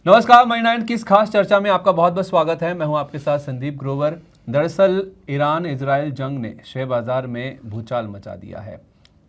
नमस्कार, मनी 9 की इस खास चर्चा में आपका बहुत बहुत स्वागत है। मैं हूं आपके साथ संदीप ग्रोवर। दरअसल ईरान इजराइल जंग ने शेयर बाजार में भूचाल मचा दिया है।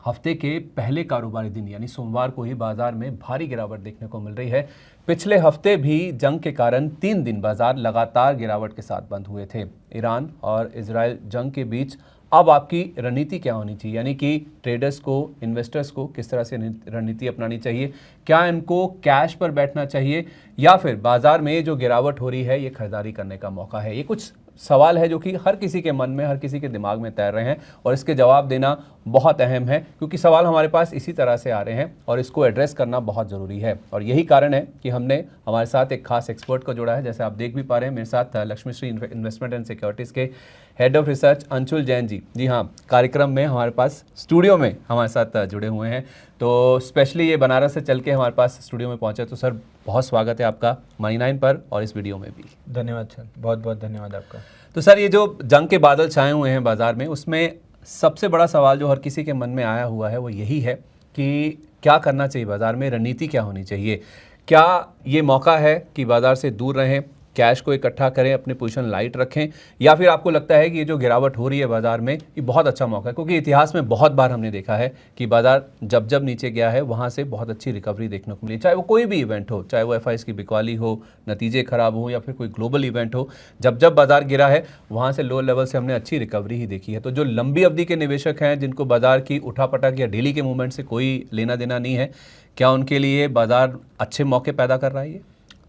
हफ्ते के पहले कारोबारी दिन यानी सोमवार को ही बाजार में भारी गिरावट देखने को मिल रही है। पिछले हफ्ते भी जंग के कारण 3 दिन बाजार लगातार गिरावट के साथ बंद हुए थे। ईरान और इजराइल जंग के बीच अब आपकी रणनीति क्या होनी चाहिए, यानी कि ट्रेडर्स को, इन्वेस्टर्स को किस तरह से रणनीति अपनानी चाहिए? क्या इनको कैश पर बैठना चाहिए या फिर बाजार में जो गिरावट हो रही है ये खरीदारी करने का मौका है? ये कुछ सवाल है जो कि हर किसी के मन में, हर किसी के दिमाग में तैर रहे हैं और इसके जवाब देना बहुत अहम है, क्योंकि सवाल हमारे पास इसी तरह से आ रहे हैं और इसको एड्रेस करना बहुत ज़रूरी है। और यही कारण है कि हमने हमारे साथ एक खास एक्सपर्ट को जोड़ा है। जैसे आप देख भी पा रहे हैं, मेरे साथ Laxmi Shree investment and securities के head of research Anshul Jain ji. जी हाँ, कार्यक्रम में हमारे पास स्टूडियो में हमारे साथ जुड़े हुए हैं। तो स्पेशली ये बनारस से चल के हमारे पास स्टूडियो में पहुंचे। तो सर, बहुत स्वागत है आपका मनी 9 पर और इस वीडियो में भी। धन्यवाद सर, बहुत बहुत धन्यवाद आपका। तो सर, ये जो जंग के बादल छाए हुए हैं बाजार में, उसमें सबसे बड़ा सवाल जो हर किसी के मन में आया हुआ है वो यही है कि क्या करना चाहिए बाजार में, रणनीति क्या होनी चाहिए? क्या ये मौका है कि बाजार से दूर रहें, कैश को इकट्ठा करें, अपनी पोजीशन लाइट रखें, या फिर आपको लगता है कि ये जो गिरावट हो रही है बाजार में ये बहुत अच्छा मौका है? क्योंकि इतिहास में बहुत बार हमने देखा है कि बाजार जब जब नीचे गया है वहाँ से बहुत अच्छी रिकवरी देखने को मिली, चाहे वो कोई भी इवेंट हो, चाहे वो एफआईएस की बिकवाली हो, नतीजे खराब हो, या फिर कोई ग्लोबल इवेंट हो। जब जब बाजार गिरा है वहाँ से लो लेवल से हमने अच्छी रिकवरी ही देखी है। तो जो लंबी अवधि के निवेशक हैं, जिनको बाजार की उठापटक या डेली के मूवमेंट से कोई लेना देना नहीं है, क्या उनके लिए बाजार अच्छे मौके पैदा कर रहा है ये?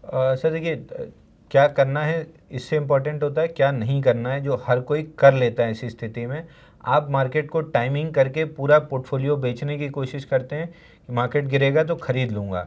सर देखिए, क्या करना है इससे इम्पोर्टेंट होता है क्या नहीं करना है, जो हर कोई कर लेता है। ऐसी स्थिति में आप मार्केट को टाइमिंग करके पूरा पोर्टफोलियो बेचने की कोशिश करते हैं कि मार्केट गिरेगा तो खरीद लूँगा।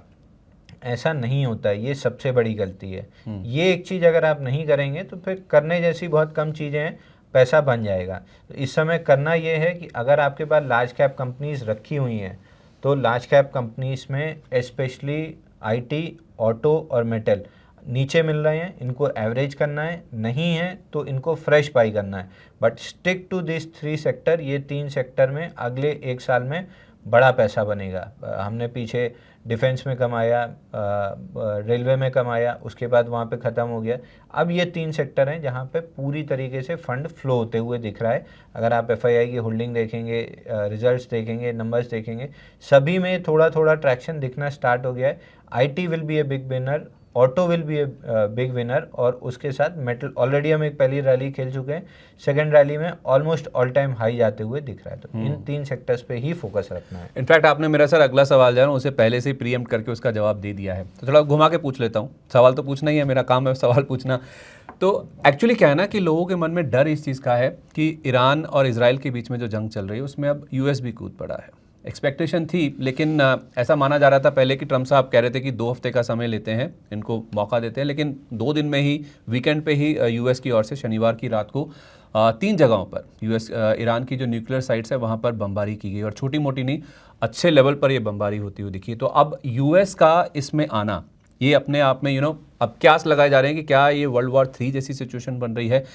ऐसा नहीं होता है, ये सबसे बड़ी गलती है। ये एक चीज़ अगर आप नहीं करेंगे तो फिर करने जैसी बहुत कम चीज़ें हैं, पैसा बन जाएगा। तो इस समय करना ये है कि अगर आपके पास लार्ज कैप कंपनीज रखी हुई हैं तो लार्ज कैप कंपनीज में स्पेशली आईटी, ऑटो और मेटल नीचे मिल रहे हैं, इनको एवरेज करना है, नहीं है तो इनको फ्रेश बाई करना है। But stick to this 3 sector. ये 3 सेक्टर में अगले 1 साल में बड़ा पैसा बनेगा। हमने पीछे डिफेंस में कमाया, रेलवे में कमाया, उसके बाद वहाँ पे ख़त्म हो गया। अब ये 3 सेक्टर हैं जहाँ पे पूरी तरीके से फंड फ्लो होते हुए दिख रहा है। अगर आप एफआईआई की होल्डिंग देखेंगे, रिजल्ट्स देखेंगे, नंबर्स देखेंगे, सभी में थोड़ा थोड़ा ट्रैक्शन दिखना स्टार्ट हो गया है। IT will be a big winner, auto will be a big winner, और उसके साथ मेटल। ऑलरेडी हम एक पहली रैली खेल चुके हैं, सेकंड रैली में ऑलमोस्ट ऑल टाइम हाई जाते हुए दिख रहा है। तो इन 3 सेक्टर्स पे ही फोकस रखना है। इनफैक्ट आपने मेरा सर अगला सवाल जो है उसे पहले से ही प्रीएम्प्ट करके उसका जवाब दे दिया है। तो थोड़ा घुमा के पूछ लेता हूँ। सवाल तो पूछना ही है, मेरा काम है सवाल पूछना। तो एक्चुअली क्या है ना कि लोगों के मन में डर इस चीज़ का है कि ईरान और इजराइल के बीच में जो जंग चल रही है उसमें अब यूएस भी कूद पड़ा है। एक्सपेक्टेशन थी, लेकिन ऐसा माना जा रहा था पहले कि ट्रम्प साहब कह रहे थे कि 2 हफ्ते का समय लेते हैं, इनको मौका देते हैं, लेकिन 2 दिन में ही, वीकेंड पे ही यूएस की ओर से शनिवार की रात को 3 जगहों पर यूएस ईरान की जो न्यूक्लियर साइट्स है वहाँ पर बमबारी की गई, और छोटी मोटी नहीं, अच्छे लेवल पर ये बमबारी होती हुई दिखी। तो अब यूएस का इसमें आना, ये अपने आप में अब क्यास लगाए जा रहे हैं कि क्या ये वर्ल्ड वॉर 3 जैसी सिचुएशन बन रही है?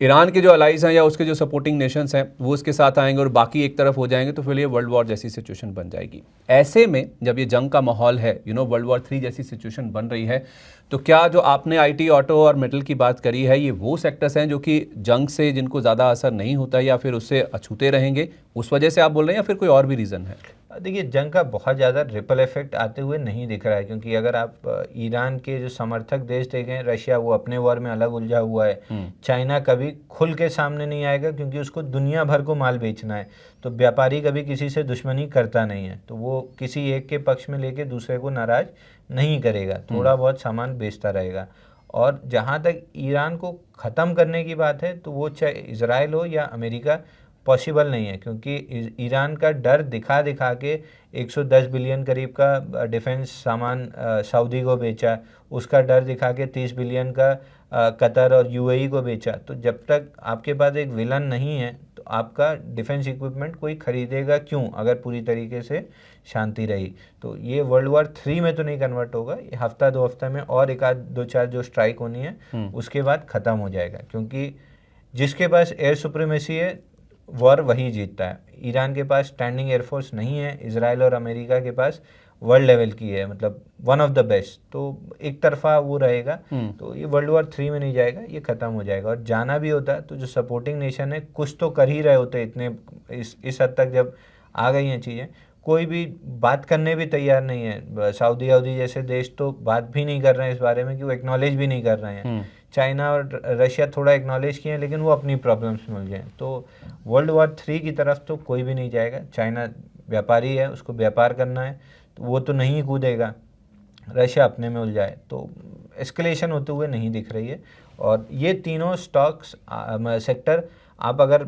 ईरान के जो अलाइज हैं या उसके जो सपोर्टिंग नेशंस हैं वो इसके साथ आएंगे और बाकी एक तरफ हो जाएंगे, तो फिर ये वर्ल्ड वॉर जैसी सिचुएशन बन जाएगी। ऐसे में जब ये जंग का माहौल है, वर्ल्ड वॉर 3 जैसी सिचुएशन बन रही है, तो क्या जो आपने आईटी, ऑटो और मेटल की बात करी है, ये वो सेक्टर्स हैं जो कि जंग से जिनको ज़्यादा असर नहीं होता या फिर उससे अछूते रहेंगे, उस वजह से आप बोल रहे हैं, या फिर कोई और भी रीज़न है? देखिए, जंग का बहुत ज़्यादा रिपल इफेक्ट आते हुए नहीं दिख रहा है, क्योंकि अगर आप ईरान के जो समर्थक देश देखें, रशिया, वो अपने वॉर में अलग उलझा हुआ है। चाइना कभी खुल के सामने नहीं आएगा क्योंकि उसको दुनिया भर को माल बेचना है। तो व्यापारी कभी किसी से दुश्मनी करता नहीं है, तो वो किसी एक के पक्ष में लेके दूसरे को नाराज नहीं करेगा, थोड़ा बहुत सामान बेचता रहेगा। और जहाँ तक ईरान को ख़त्म करने की बात है, तो वो चाहे इजराइल हो या अमेरिका, पॉसिबल नहीं है, क्योंकि ईरान का डर दिखा दिखा के 110 बिलियन करीब का डिफेंस सामान सऊदी को बेचा, उसका डर दिखा के 30 बिलियन का कतर और यूएई को बेचा। तो जब तक आपके पास एक विलन नहीं है तो आपका डिफेंस इक्विपमेंट कोई खरीदेगा क्यों, अगर पूरी तरीके से शांति रही। तो ये वर्ल्ड वॉर 3 में तो नहीं कन्वर्ट होगा, ये हफ्ता 2 हफ्ता में और एक आध 2-4 जो स्ट्राइक होनी है उसके बाद ख़त्म हो जाएगा, क्योंकि जिसके पास एयर सुप्रीमेसी है वॉर वही जीतता है। ईरान के पास स्टैंडिंग एयरफोर्स नहीं है, इजराइल और अमेरिका के पास वर्ल्ड लेवल की है, मतलब वन ऑफ द बेस्ट। तो एक तरफा वो रहेगा, तो ये वर्ल्ड वॉर 3 में नहीं जाएगा, ये ख़त्म हो जाएगा। और जाना भी होता तो जो सपोर्टिंग नेशन है कुछ तो कर ही रहे होते, इतने इस हद तक जब आ गई हैं चीज़ें, कोई भी बात करने भी तैयार नहीं है। सऊदी अवधी जैसे देश तो बात भी नहीं कर रहे हैं इस बारे में, कि वो एक्नॉलेज भी नहीं कर रहे हैं। चाइना और रशिया थोड़ा एक्नॉलेज किए हैं, लेकिन वो अपनी प्रॉब्लम्स में उलझे हैं। तो वर्ल्ड वॉर 3 की तरफ तो कोई भी नहीं जाएगा। चाइना व्यापारी है, उसको व्यापार करना है, तो वो तो नहीं कूदेगा। रशिया अपने में उलझाए, तो एस्केलेशन होते हुए नहीं दिख रही है। और ये तीनों स्टॉक्स सेक्टर आप अगर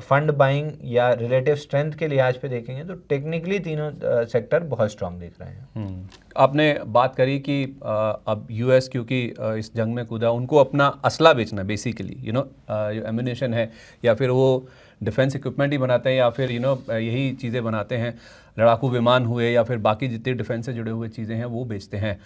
फंड बाइंग या रिलेटिव स्ट्रेंथ के लिहाज पे देखेंगे तो टेक्निकली तीनों सेक्टर बहुत स्ट्रांग दिख रहे हैं। आपने बात करी कि अब यूएस क्योंकि इस जंग में कूदा, उनको अपना असला बेचना बेसिकली, जो एम्यूनेशन है या फिर वो डिफेंस इक्विपमेंट ही बनाते हैं या फिर यही चीज़ें बनाते हैं, लड़ाकू विमान हुए या फिर बाकी जितने डिफेंस से जुड़े हुए चीज़ें हैं वो बेचते हैं।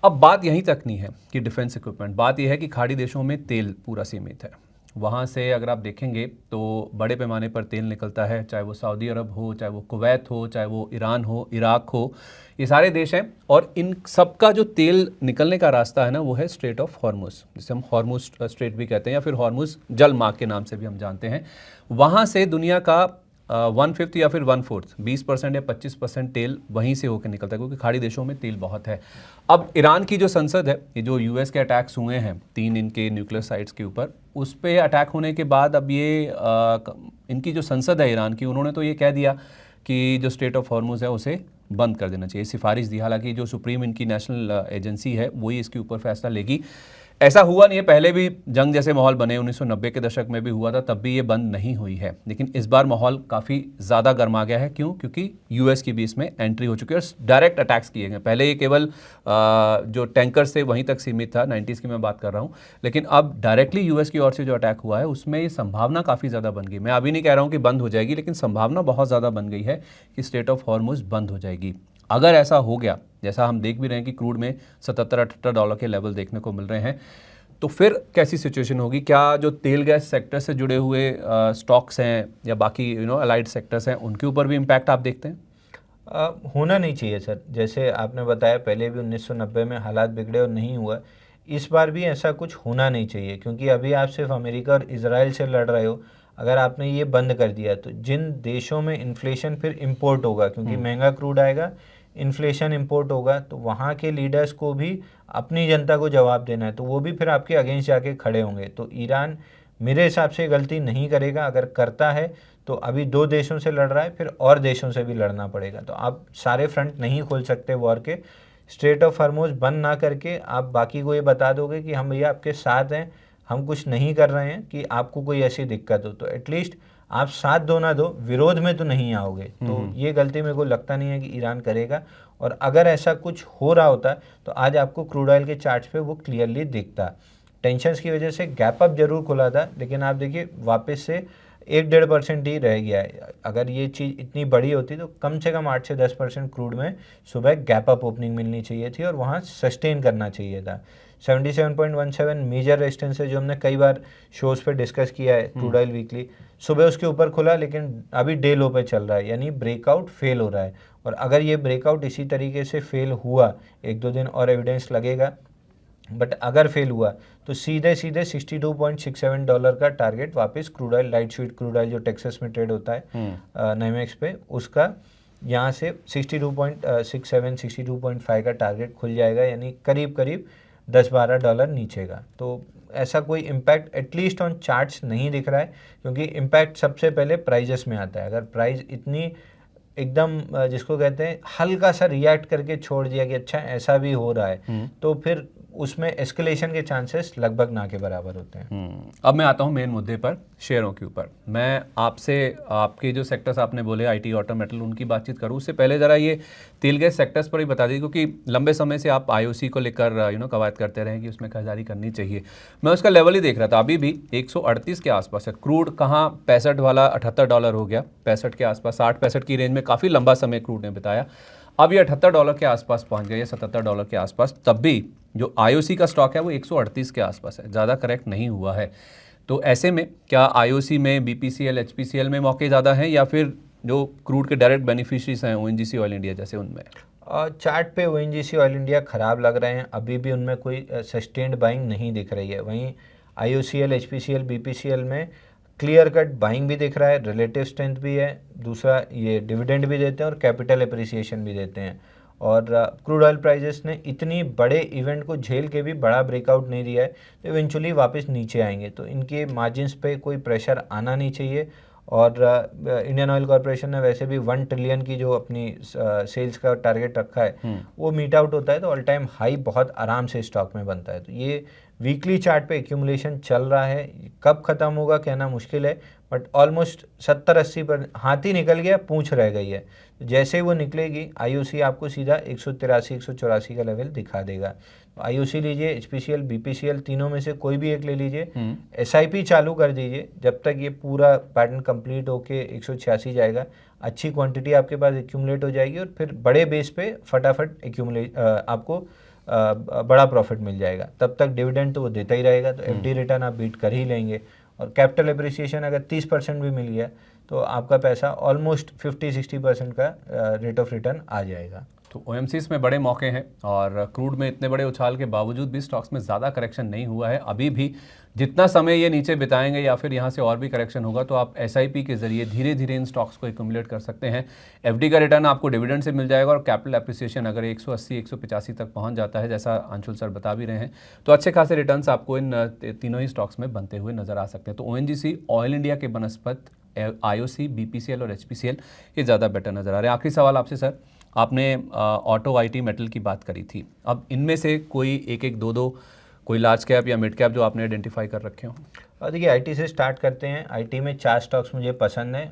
अब बात यहीं तक नहीं है कि डिफेंस इक्विपमेंट, बात यह है कि खाड़ी देशों में तेल पूरा सीमित है। वहाँ से अगर आप देखेंगे तो बड़े पैमाने पर तेल निकलता है, चाहे वो सऊदी अरब हो, चाहे वो कुवैत हो, चाहे वो ईरान हो, इराक हो, ये सारे देश हैं। और इन सबका जो तेल निकलने का रास्ता है ना, वो है स्ट्रेट ऑफ हॉर्मुज, जिसे हम हॉर्मुज स्ट्रेट भी कहते हैं या फिर हॉर्मुज जल मार्ग के नाम से भी हम जानते हैं। वहाँ से दुनिया का 1/5 या फिर 1/4 20% या 25% तेल वहीं से होकर निकलता है, क्योंकि खाड़ी देशों में तेल बहुत है। अब ईरान की जो संसद है, ये जो यूएस के अटैक्स हुए हैं 3 इनके न्यूक्लियर साइट्स के ऊपर, उस पर अटैक होने के बाद अब ये इनकी जो संसद है ईरान की, उन्होंने तो ये कह दिया कि जो स्ट्रेट ऑफ हॉर्मुज है उसे बंद कर देना चाहिए, सिफारिश दी। हालांकि जो सुप्रीम इनकी नेशनल एजेंसी है वही इसके ऊपर फैसला लेगी। ऐसा हुआ नहीं है, पहले भी जंग जैसे माहौल बने 1990 के दशक में भी हुआ था, तब भी ये बंद नहीं हुई है। लेकिन इस बार माहौल काफ़ी ज़्यादा गर्मा गया है। क्यों? क्योंकि यूएस की भी इसमें एंट्री हो चुकी है और डायरेक्ट अटैक्स किए गए। पहले ये केवल जो टैंकर्स थे वहीं तक सीमित था, 90s की मैं बात कर रहा हूँ, लेकिन अब डायरेक्टली यूएस की ओर से जो अटैक हुआ है उसमें ये संभावना काफ़ी ज़्यादा बन गई। मैं अभी नहीं कह रहा हूँ कि बंद हो जाएगी, लेकिन संभावना बहुत ज़्यादा बन गई है कि स्ट्रेट ऑफ हॉर्मुज बंद हो जाएगी। अगर ऐसा हो गया, जैसा हम देख भी रहे हैं कि क्रूड में $77-78 के लेवल देखने को मिल रहे हैं, तो फिर कैसी सिचुएशन होगी? क्या जो तेल गैस सेक्टर से जुड़े हुए स्टॉक्स हैं या बाकी अलाइड सेक्टर्स हैं, उनके ऊपर भी इम्पैक्ट आप देखते हैं? होना नहीं चाहिए सर। जैसे आपने बताया पहले भी 1990 में हालात बिगड़े और नहीं हुआ, इस बार भी ऐसा कुछ होना नहीं चाहिए। क्योंकि अभी आप सिर्फ अमेरिका और इजराइल से लड़ रहे हो, अगर आपने ये बंद कर दिया तो जिन देशों में इन्फ्लेशन फिर इंपोर्ट होगा, क्योंकि महंगा क्रूड आएगा, इन्फ्लेशन इंपोर्ट होगा, तो वहाँ के लीडर्स को भी अपनी जनता को जवाब देना है, तो वो भी फिर आपके अगेंस्ट जाके खड़े होंगे। तो ईरान मेरे हिसाब से गलती नहीं करेगा। अगर करता है तो अभी 2 देशों से लड़ रहा है, फिर और देशों से भी लड़ना पड़ेगा। तो आप सारे फ्रंट नहीं खोल सकते वॉर के। स्ट्रेट ऑफ हॉर्मुज बंद ना करके आप बाकी को ये बता दोगे कि हम भैया आपके साथ हैं, हम कुछ नहीं कर रहे हैं कि आपको कोई ऐसी दिक्कत हो, तो एटलीस्ट आप साथ दो ना दो, विरोध में तो नहीं आओगे। तो ये गलती मेरे को लगता नहीं है कि ईरान करेगा। और अगर ऐसा कुछ हो रहा होता तो आज आपको क्रूड ऑयल के चार्ट्स पे वो क्लियरली दिखता। टेंशन्स की वजह से गैप अप जरूर खुला था, लेकिन आप देखिए वापस से 1-1.5% ही रह गया है। अगर ये चीज़ इतनी बड़ी होती तो कम से कम 8 से 10% क्रूड में सुबह गैप अप ओपनिंग मिलनी चाहिए थी और वहाँ सस्टेन करना चाहिए था। 77.17 मेजर रेजिस्टेंस है, जो हमने कई बार शोज़ पे डिस्कस किया है क्रूड ऑयल वीकली। सुबह उसके ऊपर खुला, लेकिन अभी डे लो पे चल रहा है, यानी ब्रेकआउट फेल हो रहा है। और अगर ये ब्रेकआउट इसी तरीके से फेल हुआ, 1-2 दिन और एविडेंस लगेगा, बट अगर फेल हुआ तो सीधे सीधे $62.67 का टारगेट वापस crude oil, light sweet crude oil जो टेक्सास में ट्रेड होता है नाइमेक्स पे, उसका यहाँ से 62.67 62.5 का टारगेट खुल जाएगा, यानी करीब करीब $10-12 नीचे का। तो ऐसा कोई इम्पैक्ट एटलीस्ट ऑन चार्ट्स नहीं दिख रहा है, क्योंकि इम्पैक्ट सबसे पहले प्राइजेस में आता है। अगर प्राइस इतनी एकदम जिसको कहते हैं हल्का सा रिएक्ट करके छोड़ दिया कि अच्छा ऐसा भी हो रहा है, तो फिर उसमें एस्केलेशन के चांसेस लगभग ना के बराबर होते हैं। अब मैं आता हूँ मेन मुद्दे पर, शेयरों के ऊपर। मैं आपसे आपके जो सेक्टर्स आपने बोले आईटी, ऑटो, मेटल, उनकी बातचीत करूँ उससे पहले ज़रा ये तेल गैस सेक्टर्स पर ही बता दीजिए, क्योंकि लंबे समय से आप आईओसी को लेकर कवायद करते रहे कि उसमें खरीदारी करनी चाहिए। मैं उसका लेवल ही देख रहा था, अभी भी 138 के आसपास है क्रूड। कहाँ 65 वाला $78 हो गया, 65 के आसपास, 60-65 की रेंज में काफ़ी लंबा समय क्रूड ने बिताया। अब ये $78 के आसपास पहुंच गया, ये $77 के आसपास। तब भी जो आईओसी का स्टॉक है वो 138 के आसपास है, ज़्यादा करेक्ट नहीं हुआ है। तो ऐसे में क्या आईओसी में, बीपीसीएल, एचपीसीएल में मौके ज़्यादा हैं या फिर जो क्रूड के डायरेक्ट बेनिफिशरीज हैं ओएनजीसी ऑयल इंडिया जैसे उनमें? चार्ट पे ओएनजीसी ऑयल इंडिया ख़राब लग रहे हैं, अभी भी उनमें कोई सस्टेन्ड बाइंग नहीं दिख रही है। वहीं आईओसीएल, एचपीसीएल, बीपीसीएल में क्लियर कट बाइंग भी दिख रहा है, रिलेटिव स्ट्रेंथ भी है, दूसरा ये डिविडेंड भी देते हैं और कैपिटल एप्रिसिएशन भी देते हैं। और क्रूड ऑयल प्राइजेस ने इतनी बड़े इवेंट को झेल के भी बड़ा ब्रेकआउट नहीं दिया है, तो इवेंचुअली वापस नीचे आएंगे, तो इनके मार्जिन्स पे कोई प्रेशर आना नहीं चाहिए। और इंडियन ऑयल कॉरपोरेशन ने वैसे भी 1 ट्रिलियन की जो अपनी सेल्स का टारगेट रखा है वो मीट आउट होता है, तो ऑल टाइम हाई बहुत आराम से स्टॉक में बनता है। तो ये वीकली चार्ट पे एक्यूमुलेशन चल रहा है, कब ख़त्म होगा कहना मुश्किल है, बट ऑलमोस्ट 70-80 पर हाथी निकल गया, पूंछ रह गई है। जैसे ही वो निकलेगी आईओसी आपको सीधा 183-184 का लेवल दिखा देगा। तो आईओसी लीजिए, एचपीसीएल, बीपीसीएल, तीनों में से कोई भी एक ले लीजिए, एसआईपी चालू कर दीजिए जब तक ये पूरा पैटर्न कंप्लीट होके 186 जाएगा। अच्छी क्वांटिटी आपके पास एक्यूमुलेट हो जाएगी और फिर बड़े बेस पे फटाफट आपको बड़ा प्रॉफिट मिल जाएगा। तब तक डिविडेंड तो वो देता ही रहेगा, तो एफडी रिटर्न आप बीट कर ही लेंगे। और कैपिटल एप्रिसिएशन अगर 30% भी मिल गया तो आपका पैसा ऑलमोस्ट 50-60% का रेट ऑफ रिटर्न आ जाएगा। तो ओएमसीज में बड़े मौके हैं और क्रूड में इतने बड़े उछाल के बावजूद भी स्टॉक्स में ज़्यादा करेक्शन नहीं हुआ है अभी भी। जितना समय ये नीचे बिताएंगे या फिर यहाँ से और भी करेक्शन होगा तो आप एसआईपी के जरिए धीरे धीरे इन स्टॉक्स को एक्यूमुलेट कर सकते हैं। एफडी का रिटर्न आपको डिविडेंड से मिल जाएगा और कैपिटल एप्रिसिएशन अगर 180-185 तक पहुँच जाता है, जैसा अंशुल सर बता भी रहे हैं, तो अच्छे खासे रिटर्न्स आपको इन तीनों ही स्टॉक्स में बनते हुए नजर आ सकते हैं। तो ओएनजीसी ऑयल इंडिया के बनस्पत, आईओसी, बीपीसीएल और एचपीसीएल ये ज़्यादा बेटर नज़र आ रहे हैं। आखिरी सवाल आपसे सर, आपने ऑटो, आईटी, मेटल की बात करी थी, अब इनमें से कोई एक दो कोई लार्ज कैप या मिड कैप जो आपने आइडेंटिफाई कर रखे हो? और देखिए आईटी से स्टार्ट करते हैं। आईटी में 4 स्टॉक्स मुझे पसंद हैं,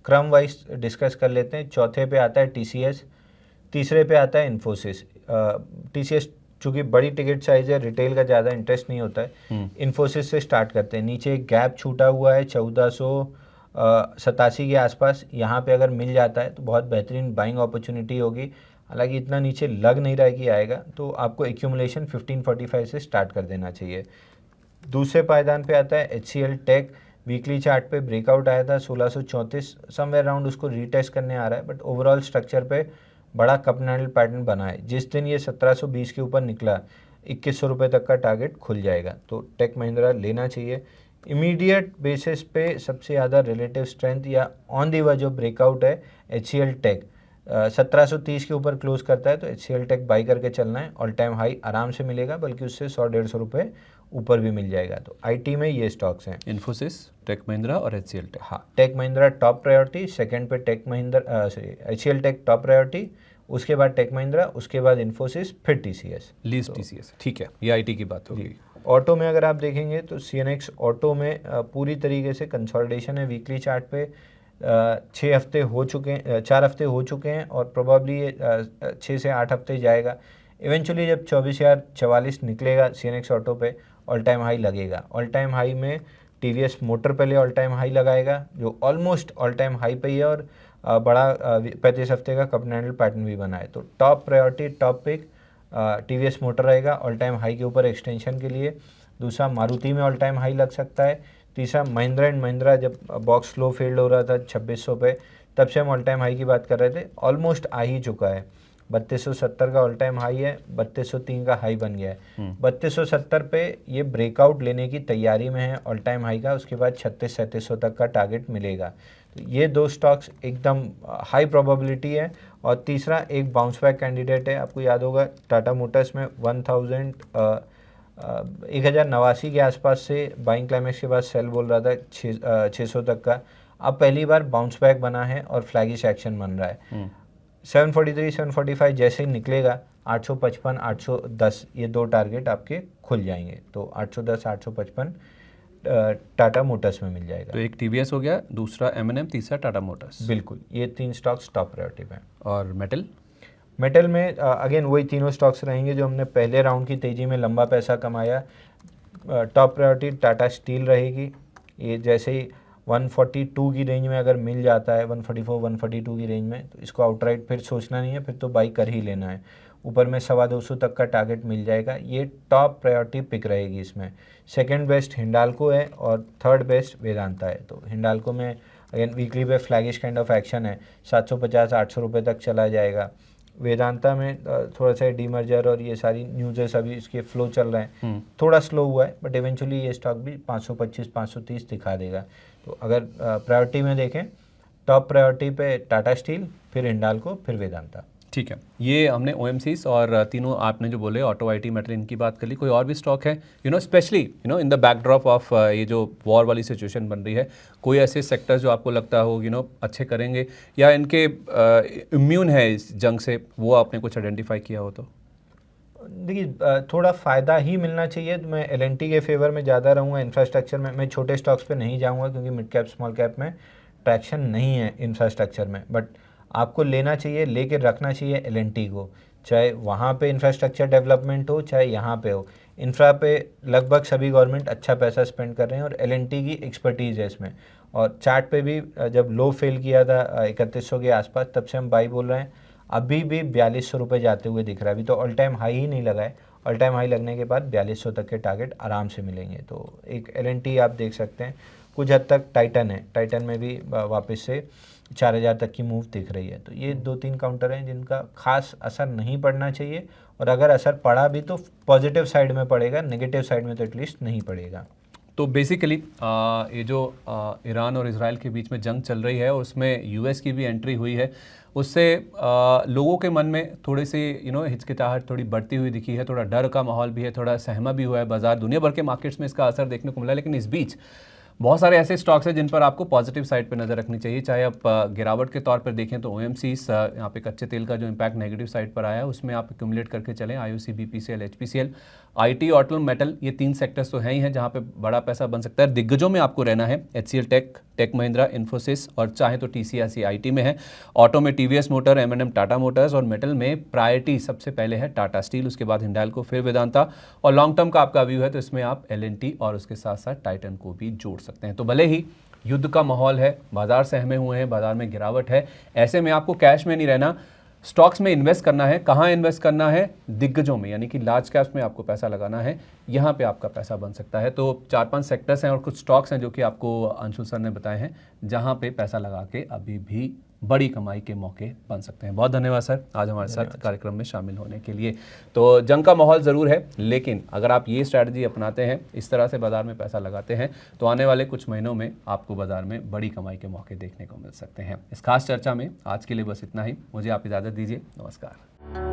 क्रम वाइज डिस्कस कर लेते हैं। चौथे पे आता है टीसीएस, तीसरे पे आता है इन्फोसिस। टीसीएस चूँकि बड़ी टिकट साइज है, रिटेल का ज़्यादा इंटरेस्ट नहीं होता है। इन्फोसिस से स्टार्ट करते हैं। नीचे एक गैप छूटा हुआ है 1487 के आसपास, यहाँ पे अगर मिल जाता है तो बहुत बेहतरीन बाइंग अपॉर्चुनिटी होगी। हालांकि इतना नीचे लग नहीं रहा है कि आएगा, तो आपको एक्यूमुलेशन 1545 से स्टार्ट कर देना चाहिए। दूसरे पायदान पे आता है एचसीएल टेक। वीकली चार्ट पे ब्रेकआउट आया था 1634 समवेयर अराउंड, उसको रीटेस्ट करने आ रहा है, बट ओवरऑल स्ट्रक्चर पे बड़ा कप एंडल पैटर्न बना है। जिस दिन ये 1720 के ऊपर निकला 2100 रुपये तक का टारगेट खुल जाएगा, तो टेक महिंद्रा लेना चाहिए। इमीडिएट बेसिस पे सबसे ज़्यादा रिलेटिव स्ट्रेंथ या ऑन दी जो ब्रेकआउट है एचसीएल टेक। 1730 के ऊपर क्लोज करता है तो एचसीएल टेक बाई करके चलना है, ऑल टाइम हाई आराम से मिलेगा, बल्कि उससे 100-150 रुपये ऊपर भी मिल जाएगा। तो आईटी में ये स्टॉक्स हैं, इन्फोसिस, टेक महिंद्रा और एचसीएल टेक। हाँ, Tech Mahindra top priority, second पे Tech Mahindra, HCL Tech top priority, उसके बाद टेक महिंद्रा, उसके बाद इन्फोसिस, फिर टीसीएस, लीस्ट टीसीएस। ठीक है, ये आईटी की बात होगी। ऑटो में अगर आप देखेंगे तो सीएनएक्स ऑटो में पूरी तरीके से कंसोलिडेशन है। वीकली चार्ट पे 4 हफ्ते हो चुके हैं और प्रोबेबली ये 6 से 8 हफ्ते जाएगा। इवेंचुअली जब 24,044 निकलेगा सीएनएक्स ऑटो पे, ऑल टाइम हाई लगेगा। ऑल टाइम हाई में टीवीएस मोटर पहले ऑल टाइम हाई लगाएगा, जो ऑलमोस्ट ऑल टाइम हाई पे ही है, और बड़ा 35 हफ्ते का कप एंड हैंडल पैटर्न भी बना है। तो top priority, top pick TVS motor रहेगा ऑल टाइम हाई के ऊपर एक्सटेंशन के लिए। दूसरा मारुति में ऑल टाइम हाई लग सकता है। तीसरा महिंद्रा एंड महिंद्रा, जब बॉक्स स्लो फील्ड हो रहा था 2600 पे, तब से हम ऑल टाइम हाई की बात कर रहे थे, ऑलमोस्ट आ ही चुका है। 3270 का ऑल टाइम हाई है, 3203 का हाई बन गया है। 3270 पे ये ब्रेकआउट लेने की तैयारी में है ऑल टाइम हाई का, उसके बाद 3600-3700 तक का टारगेट मिलेगा। तो ये 2 स्टॉक्स एकदम हाई प्रोबेबिलिटी है। और तीसरा एक बाउंस बैक कैंडिडेट है, आपको याद होगा टाटा मोटर्स में 1089 के आसपास से बाइंग क्लाइमेक्स के बाद सेल बोल रहा था 600 तक का, अब पहली बार बाउंस बैक बना है और फ्लैगिश एक्शन बन रहा है। 743, 745 जैसे ही निकलेगा 855, 810 ये 2 टारगेट आपके खुल जाएंगे। तो 810, 855 टाटा मोटर्स में मिल जाएगा। तो एक टीवीएस हो गया, दूसरा एमएनएम, तीसरा टाटा मोटर्स। बिल्कुल, ये 3 स्टॉक्स टॉप प्रायोरिटी पे हैं। और मेटल में अगेन वही तीनों स्टॉक्स रहेंगे जो हमने पहले राउंड की तेज़ी में लंबा पैसा कमाया। टॉप प्रायोरिटी टाटा स्टील रहेगी, ये जैसे ही 142 की रेंज में अगर मिल जाता है, 144 142 की रेंज में, तो इसको आउटराइट फिर सोचना नहीं है, फिर तो बाई कर ही लेना है। ऊपर में 225 तक का टारगेट मिल जाएगा, ये टॉप प्रायोरिटी पिक रहेगी इसमें। सेकंड बेस्ट हिंडाल्को है और थर्ड बेस्ट वेदांता है। तो हिंडाल्को में अगेन वीकली पे फ्लैगिश काइंड ऑफ एक्शन है, 750 800 रुपये तक चला जाएगा। वेदांता में थोड़ा सा डीमर्जर और ये सारी न्यूज़ेस अभी इसके फ्लो चल रहे हैं, थोड़ा स्लो हुआ है, बट इवेंचुअली ये स्टॉक भी 525 530 दिखा देगा। तो अगर प्रायोरिटी में देखें, टॉप प्रायोरिटी पे टाटा स्टील, फिर हिंडाल्को, फिर वेदांता। ठीक है, ये हमने ओएमसीज और तीनों आपने जो बोले ऑटो आईटी मेटल इनकी बात कर ली। कोई और भी स्टॉक है specially in the backdrop of ये जो वॉर वाली सिचुएशन बन रही है, कोई ऐसे सेक्टर जो आपको लगता हो अच्छे करेंगे या इनके इम्यून है इस जंग से, वो आपने कुछ आइडेंटिफाई किया हो तो? देखिए, थोड़ा फ़ायदा ही मिलना चाहिए तो मैं एल&टी के फेवर में ज़्यादा रहूँगा। इंफ्रास्ट्रक्चर में मैं छोटे स्टॉक्स पे नहीं जाऊँगा, क्योंकि मिड कैप स्मॉल कैप में ट्रैक्शन नहीं है इंफ्रास्ट्रक्चर में। बट आपको लेना चाहिए, लेके रखना चाहिए एल&टी को, चाहे वहाँ पे इंफ्रास्ट्रक्चर डेवलपमेंट हो, चाहे यहाँ पे हो। इंफ्रा पे लगभग सभी गवर्नमेंट अच्छा पैसा स्पेंड कर रहे हैं और एल&टी की एक्सपर्टीज़ है इसमें। और चार्ट पे भी जब लो फेल किया था 3100 के आसपास, तब से हम बाई बोल रहे हैं, अभी भी 4200 रुपये जाते हुए दिख रहा है। अभी तो ऑल टाइम हाई ही नहीं लगा है, ऑल टाइम हाई लगने के बाद 4200 तक के टारगेट आराम से मिलेंगे। तो एक एल&टी आप देख सकते हैं। कुछ हद तक टाइटन है, टाइटन में भी वापस से 4000 तक की मूव दिख रही है। तो ये 2-3 काउंटर हैं जिनका खास असर नहीं पड़ना चाहिए, और अगर असर पड़ा भी तो पॉजिटिव साइड में पड़ेगा, नेगेटिव साइड में तो एटलीस्ट नहीं पड़ेगा। तो बेसिकली ये जो ईरान और इजराइल के बीच में जंग चल रही है, उसमें यूएस की भी एंट्री हुई है, उससे लोगों के मन में थोड़ी सी हिचकिचाहट थोड़ी बढ़ती हुई दिखी है, थोड़ा डर का माहौल भी है, थोड़ा सहमा भी हुआ है बाजार, दुनिया भर के मार्केट्स में इसका असर देखने को मिला है। लेकिन इस बीच बहुत सारे ऐसे स्टॉक्स हैं जिन पर आपको पॉजिटिव साइड पे नज़र रखनी चाहिए। चाहे आप गिरावट के तौर पर देखें तो ओएमसीज, यहाँ पे कच्चे तेल का जो इम्पैक्ट नेगेटिव साइड पर आया है उसमें आप एक्यूमुलेट करके चलें। IOC, BPCL, HPCL, IT, auto, metal, ये 3 सेक्टर्स तो हैं ही हैं जहाँ पे बड़ा पैसा बन सकता है। दिग्गजों में आपको रहना है, HCL tech, tech Mahindra, Infosys, और चाहे तो टीसीएस आईटी में है। ऑटो में टीवीएस मोटर, एम&एम टाटा मोटर्स, और मेटल में प्रायोरिटी सबसे पहले है टाटा स्टील, उसके बाद हिंडाल्को, फिर वेदांता। और लॉन्ग टर्म का आपका व्यू है तो इसमें आप एल&टी और उसके साथ साथ टाइटन को भी जोड़ सकते हैं। तो भले ही युद्ध का माहौल है, बाजार सहमे हुए हैं, बाजार में गिरावट है, ऐसे में आपको कैश में नहीं रहना, स्टॉक्स में इन्वेस्ट करना है। कहाँ इन्वेस्ट करना है? दिग्गजों में, यानी कि लार्ज कैप्स में आपको पैसा लगाना है, यहाँ पे आपका पैसा बन सकता है। तो 4-5 सेक्टर्स हैं और कुछ स्टॉक्स हैं जो कि आपको अंशुल सर ने बताए हैं, जहाँ पे पैसा लगा के अभी भी बड़ी कमाई के मौके बन सकते हैं। बहुत धन्यवाद सर आज हमारे साथ कार्यक्रम में शामिल होने के लिए। तो जंग का माहौल ज़रूर है, लेकिन अगर आप ये स्ट्रैटेजी अपनाते हैं, इस तरह से बाजार में पैसा लगाते हैं, तो आने वाले कुछ महीनों में आपको बाजार में बड़ी कमाई के मौके देखने को मिल सकते हैं। इस खास चर्चा में आज के लिए बस इतना ही। मुझे आप इजाज़त दीजिए। नमस्कार।